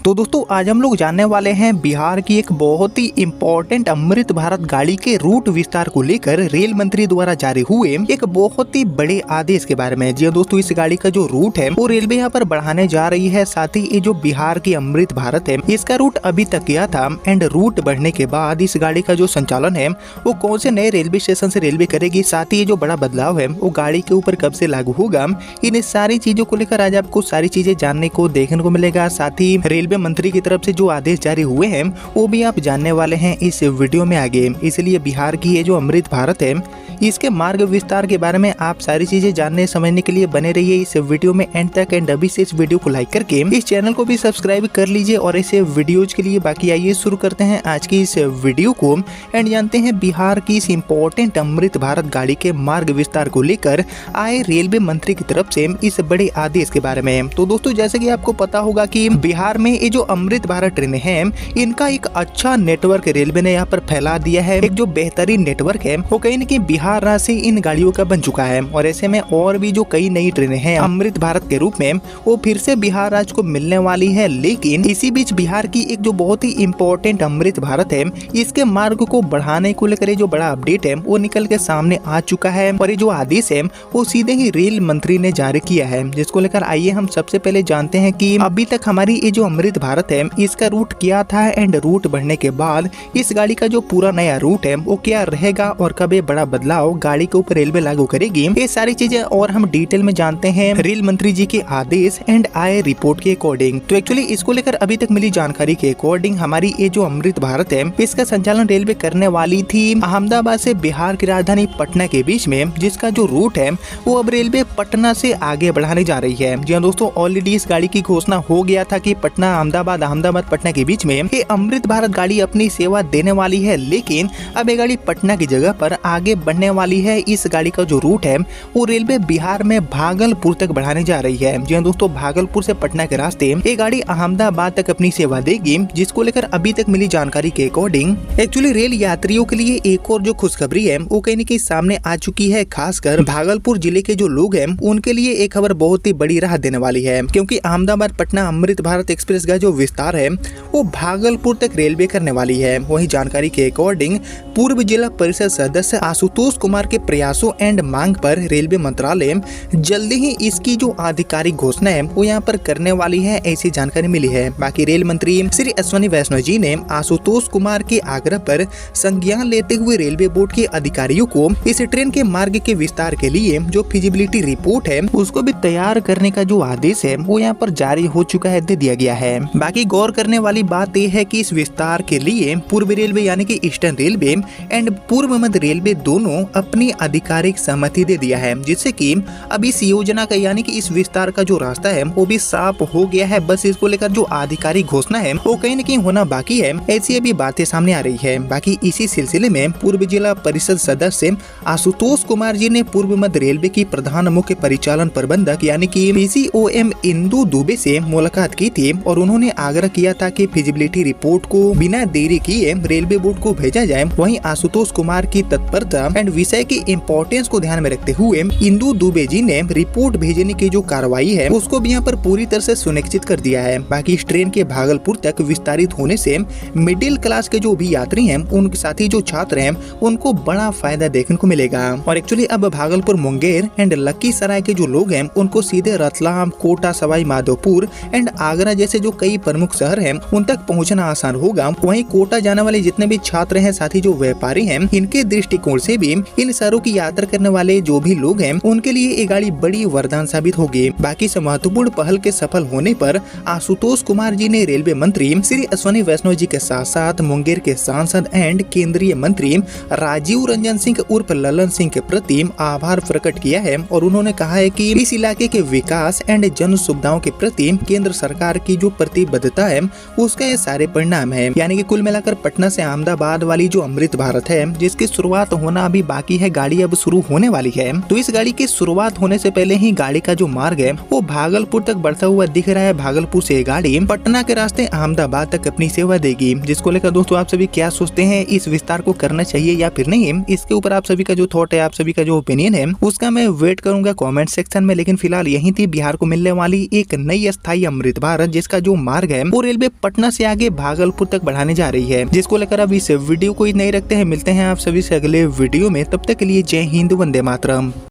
तो दोस्तों आज हम लोग जानने वाले हैं बिहार की एक बहुत ही इम्पोर्टेंट अमृत भारत गाड़ी के रूट विस्तार को लेकर रेल मंत्री द्वारा जारी हुए एक बहुत ही बड़े आदेश के बारे में। जी दोस्तों, इस गाड़ी का जो रूट है वो रेलवे यहाँ पर बढ़ाने जा रही है। साथ ही ये जो बिहार की अमृत भारत है इसका रूट अभी तक किया था एंड रूट बढ़ने के बाद इस गाड़ी का जो संचालन है वो कौन से नए रेलवे स्टेशन से रेलवे करेगी, साथ ही ये जो बड़ा बदलाव है वो गाड़ी के ऊपर कब से लागू होगा, इन सारी चीजों को लेकर आज आपको सारी चीजें जानने को देखने को मिलेगा। साथ ही रेलवे मंत्री की तरफ से जो आदेश जारी हुए हैं वो भी आप जानने वाले हैं इस वीडियो में आगे। इसलिए बिहार की ये जो अमृत भारत है इसके मार्ग विस्तार के बारे में आप सारी चीजें जानने समझने के लिए बने रहिए इस वीडियो में एंड तक। एंड अभी से इस वीडियो को लाइक करके इस चैनल को भी सब्सक्राइब कर लीजिए और ऐसे वीडियोज के लिए। बाकी आइए शुरू करते हैं आज की इस वीडियो को एंड जानते हैं बिहार की इस इम्पोर्टेंट अमृत भारत गाड़ी के मार्ग विस्तार को लेकर आए रेलवे मंत्री की तरफ से इस बड़े आदेश के बारे में। तो दोस्तों जैसे कि आपको पता होगा कि बिहार में ये जो अमृत भारत ट्रेनें हैं इनका एक अच्छा नेटवर्क रेलवे ने यहाँ पर फैला दिया है। एक जो बेहतरीन नेटवर्क है वो कहीं न कहीं बिहार राज्य से इन गाड़ियों का बन चुका है और ऐसे में और भी जो कई नई ट्रेनें हैं अमृत भारत के रूप में वो फिर से बिहार राज्य को मिलने वाली है। लेकिन इसी बीच बिहार की एक जो बहुत ही इम्पोर्टेंट अमृत भारत है इसके मार्ग को बढ़ाने को लेकर जो बड़ा अपडेट है वो निकल के सामने आ चुका है और ये जो आदेश है वो सीधे ही रेल मंत्री ने जारी किया है, जिसको लेकर आइए हम सबसे पहले जानते हैं कि अभी तक हमारी ये जो अमृत भारत है इसका रूट क्या था एंड रूट बढ़ने के बाद इस गाड़ी का जो पूरा नया रूट है वो क्या रहेगा और कब ये बड़ा बदलाव गाड़ी के ऊपर रेलवे लागू करेगी। ये सारी चीजें और हम डिटेल में जानते हैं रेल मंत्री जी के आदेश एंड आए रिपोर्ट के अकॉर्डिंग। तो एक्चुअली इसको लेकर अभी तक मिली जानकारी के अकॉर्डिंग हमारी ये जो अमृत भारत है इसका संचालन रेलवे करने वाली थी अहमदाबाद से बिहार की राजधानी पटना के बीच में, जिसका जो रूट है वो अब रेलवे पटना से आगे बढ़ाने जा रही है। जी हाँ दोस्तों, ऑलरेडी इस गाड़ी की घोषणा हो गया था कि पटना अहमदाबाद पटना के बीच में ये अमृत भारत गाड़ी अपनी सेवा देने वाली है। लेकिन अब ये गाड़ी पटना की जगह पर आगे बढ़ने वाली है। इस गाड़ी का जो रूट है वो रेलवे बिहार में भागलपुर तक बढ़ाने जा रही है। जी हाँ दोस्तों, भागलपुर से पटना के रास्ते ये गाड़ी अहमदाबाद तक अपनी सेवा देगी, जिसको लेकर अभी तक मिली जानकारी के अकॉर्डिंग एक्चुअली रेल यात्रियों के लिए एक और जो खुशखबरी है वो कहीं न कहीं सामने आ चुकी है। खासकर भागलपुर जिले के जो लोग हैं उनके लिए एक खबर बहुत ही बड़ी राहत देने वाली है, क्योंकि अहमदाबाद पटना अमृत भारत एक्सप्रेस का जो विस्तार है वो भागलपुर तक रेलवे करने वाली है। वही जानकारी के अकॉर्डिंग पूर्व जिला परिषद सदस्य आशुतोष कुमार के प्रयासों एंड मांग पर रेलवे मंत्रालय जल्दी ही इसकी जो आधिकारिक घोषणा है वो यहाँ पर करने वाली है, ऐसी जानकारी मिली है। बाकी रेल मंत्री श्री अश्विनी वैष्णव जी ने आशुतोष कुमार के आग्रह पर संज्ञान लेते हुए रेलवे बोर्ड के अधिकारियों को इस ट्रेन के मार्ग के विस्तार के लिए जो फिजिबिलिटी रिपोर्ट है उसको भी तैयार करने का जो आदेश है वो यहाँ पर जारी हो चुका है, दे दिया गया है। बाकी गौर करने वाली बात यह है कि इस विस्तार के लिए पूर्व रेलवे यानी कि ईस्टर्न रेलवे एंड पूर्व मध्य रेलवे दोनों अपनी आधिकारिक सहमति दे दिया है, जिससे कि अब इस योजना का यानी कि इस विस्तार का जो रास्ता है वो भी साफ हो गया है। बस इसको लेकर जो आधिकारिक घोषणा है वो कहीं न कहीं होना बाकी है, ऐसी अभी बातें सामने आ रही है। बाकी इसी सिलसिले में पूर्व जिला परिषद सदस्य आशुतोष कुमार जी ने पूर्व मध्य रेलवे की प्रधान मुख्य परिचालन प्रबंधक यानी कि PCOM इंदु दुबे से मुलाकात की थी और उन्होंने आग्रह किया था कि फिजिबिलिटी रिपोर्ट को बिना देरी किए रेलवे बोर्ड को भेजा जाए। वहीं आशुतोष कुमार की तत्परता एंड विषय की इम्पोर्टेंस को ध्यान में रखते हुए इंदु दुबे जी ने रिपोर्ट भेजने की जो कार्रवाई है उसको भी यहाँ पर पूरी तरह से सुनिश्चित कर दिया है। बाकी इस ट्रेन के भागलपुर तक विस्तारित होने से मिडिल क्लास के जो भी यात्री हैं उनके साथ ही जो छात्र हैं उनको बड़ा फायदा देखने को मिलेगा। और एक्चुअली अब भागलपुर, मुंगेर एंड लखीसराय के जो लोग हैं उनको सीधे रतलाम, कोटा, सवाई माधोपुर एंड आगरा जैसे जो कई प्रमुख शहर हैं उन तक पहुंचना आसान होगा। वहीं कोटा जाने वाले जितने भी छात्र हैं साथ ही जो व्यापारी हैं इनके दृष्टिकोण से भी इन शहरों की यात्रा करने वाले जो भी लोग हैं उनके लिए ये गाड़ी बड़ी वरदान साबित होगी। बाकी इस महत्वपूर्ण पहल के सफल होने पर आशुतोष कुमार जी ने रेलवे मंत्री श्री अश्विनी वैष्णव जी के साथ साथ मुंगेर के सांसद एंड केंद्रीय मंत्री राजीव रंजन सिंह उर्फ ललन सिंह के प्रति आभार प्रकट किया है और उन्होंने कहा है कि इस इलाके के विकास एंड जन सुविधाओं के प्रति केंद्र सरकार की जो प्रतिबद्धता है उसका ये सारे परिणाम है। यानी कि कुल मिलाकर पटना से अहमदाबाद वाली जो अमृत भारत है जिसकी शुरुआत होना अभी बाकी है, गाड़ी अब शुरू होने वाली है। तो इस गाड़ी की शुरुआत होने से पहले ही गाड़ी का जो मार्ग है वो भागलपुर तक बढ़ता हुआ दिख रहा है। भागलपुर से गाड़ी पटना के रास्ते अहमदाबाद तक अपनी सेवा देगी, जिसको लेकर दोस्तों आप सभी क्या सोचते हैं, इस विस्तार को करना चाहिए या फिर नहीं? इसके ऊपर आप सभी का जो थॉट है, आप सभी का जो ओपिनियन है उसका मैं वेट करूंगा कमेंट सेक्शन में। लेकिन फिलहाल यही थी बिहार को मिलने वाली एक नई अस्थायी अमृत भारत, जिसका जो जो मार्ग है वो रेलवे पटना से आगे भागलपुर तक बढ़ाने जा रही है, जिसको लेकर अब इस वीडियो को ही नहीं रखते हैं। मिलते हैं आप सभी से अगले वीडियो में, तब तक के लिए जय हिंद, वंदे मातरम।